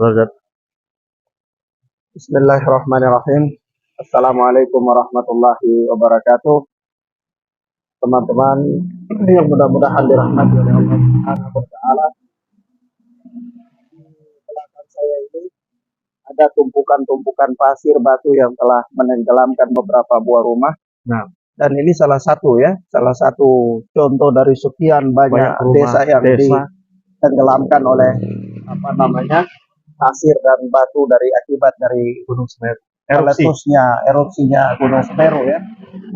Ustaz. Bismillahirrahmanirrahim. Assalamualaikum warahmatullahi wabarakatuh. Teman-teman yang mudah-mudahan dirahmati oleh Allah Subhanahu wa taala. Di belakang saya ini ada tumpukan-tumpukan pasir batu yang telah menenggelamkan beberapa buah rumah. Nah, Dan ini salah satu contoh dari sekian banyak rumah, desa yang ditenggelamkan oleh pasir dan batu akibat dari Gunung Semeru. erupsinya Gunung Semeru ya.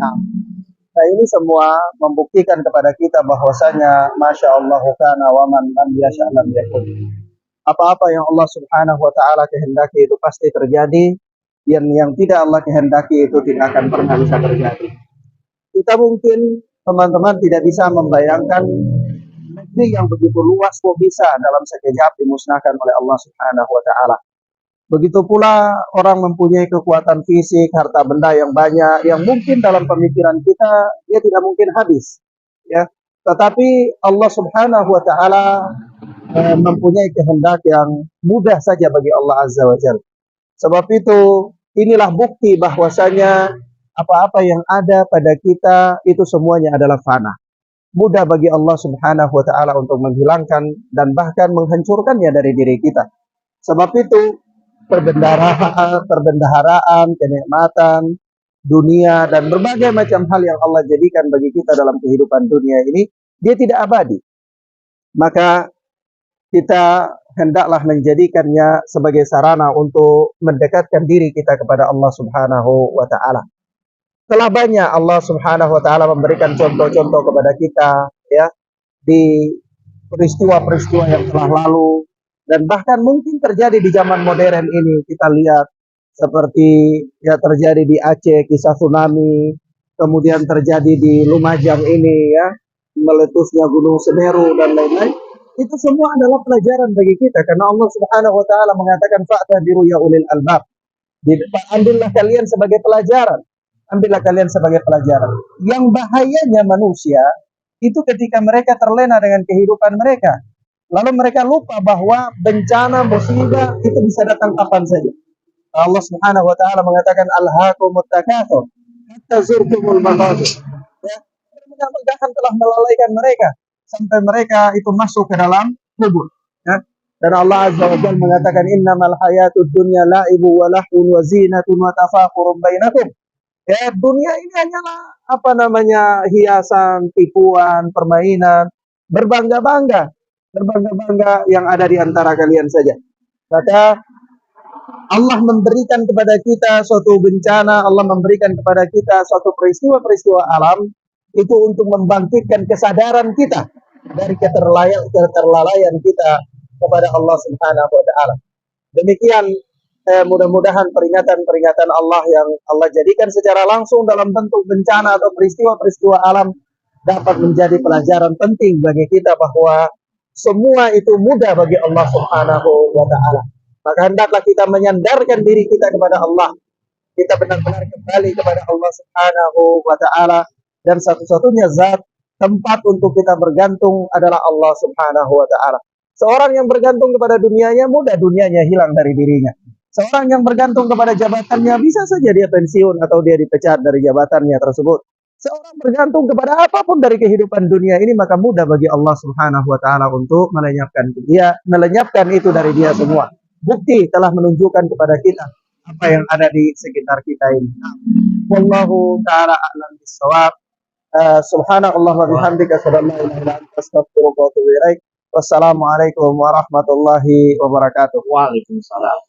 Nah, ini semua membuktikan kepada kita bahwasanya Masya Allah kana wa man lam yasha lam yakun. Apa-apa yang Allah Subhanahu wa taala kehendaki itu pasti terjadi, dan yang tidak Allah kehendaki itu tidak akan pernah bisa terjadi. Kita mungkin teman-teman tidak bisa membayangkan negeri yang begitu luas kok bisa dalam sekejap dimusnahkan oleh Allah Subhanahu wa taala. Begitu pula orang mempunyai kekuatan fisik, harta benda yang banyak, yang mungkin dalam pemikiran kita dia tidak mungkin habis, ya. Tetapi Allah Subhanahu wa taala mempunyai kehendak yang mudah saja bagi Allah Azza wa Jalla. Sebab itu inilah bukti bahwasanya apa-apa yang ada pada kita itu semuanya adalah fana. Mudah bagi Allah Subhanahu wa taala untuk menghilangkan dan bahkan menghancurkannya dari diri kita. Sebab itu perbendaharaan, kenikmatan dunia dan berbagai macam hal yang Allah jadikan bagi kita dalam kehidupan dunia ini, dia tidak abadi. Maka kita hendaklah menjadikannya sebagai sarana untuk mendekatkan diri kita kepada Allah Subhanahu wa taala. Telah banyak Allah Subhanahu wa taala memberikan contoh-contoh kepada kita ya di peristiwa-peristiwa yang telah lalu dan bahkan mungkin terjadi di zaman modern ini. Kita lihat seperti ya terjadi di Aceh kisah tsunami, kemudian terjadi di Lumajang ini ya meletusnya Gunung Semeru dan lain-lain. Itu semua adalah pelajaran bagi kita karena Allah Subhanahu wa taala mengatakan fa'tabiru ya ulil albab. Ambillah kalian sebagai pelajaran. Ambillah kalian sebagai pelajaran. Yang bahayanya manusia itu ketika mereka terlena dengan kehidupan mereka, lalu mereka lupa bahwa bencana musibah itu bisa datang kapan saja. Allah Subhanahu wa taala mengatakan alhaakumut takatsur hatta zurtumul maqabir. Ya, mudah-mudahan telah melalaikan mereka sampai mereka itu masuk ke dalam kubur. Ya. Dan Allah Azza wa Jalla mengatakan innamal hayatud dunya la'ibu wa lahun wa zinatun wa tafakhurun bainakum. Ya, dunia ini hanyalah hiasan, tipuan, permainan, berbangga-bangga yang ada di antara kalian saja. Maka Allah memberikan kepada kita suatu bencana, Allah memberikan kepada kita suatu peristiwa-peristiwa alam itu untuk membangkitkan kesadaran kita dari keterlalaian kita kepada Allah Subhanahu wa taala. Demikian mudah-mudahan peringatan-peringatan Allah yang Allah jadikan secara langsung dalam bentuk bencana atau peristiwa-peristiwa alam dapat menjadi pelajaran penting bagi kita bahwa semua itu mudah bagi Allah Subhanahu wa taala. Maka hendaklah kita menyandarkan diri kita kepada Allah. Kita benar-benar kembali kepada Allah Subhanahu wa taala dan satu-satunya zat tempat untuk kita bergantung adalah Allah Subhanahu wa taala. Seorang yang bergantung kepada dunianya mudah dunianya hilang dari dirinya. Seorang yang bergantung kepada jabatannya bisa saja dia pensiun atau dia dipecat dari jabatannya tersebut. Seorang bergantung kepada apapun dari kehidupan dunia ini maka mudah bagi Allah Subhanahu wa taala untuk melenyapkan itu dari dia semua. Bukti telah menunjukkan kepada kita apa yang ada di sekitar kita ini. Wallahu taala a'lam bissawab. Subhanallah wa bihamdika asyhadu an la ilaha illa anta astaghfiruka wa atubu ilaik. Wassalamualaikum warahmatullahi wabarakatuh. Waalaikumsalam.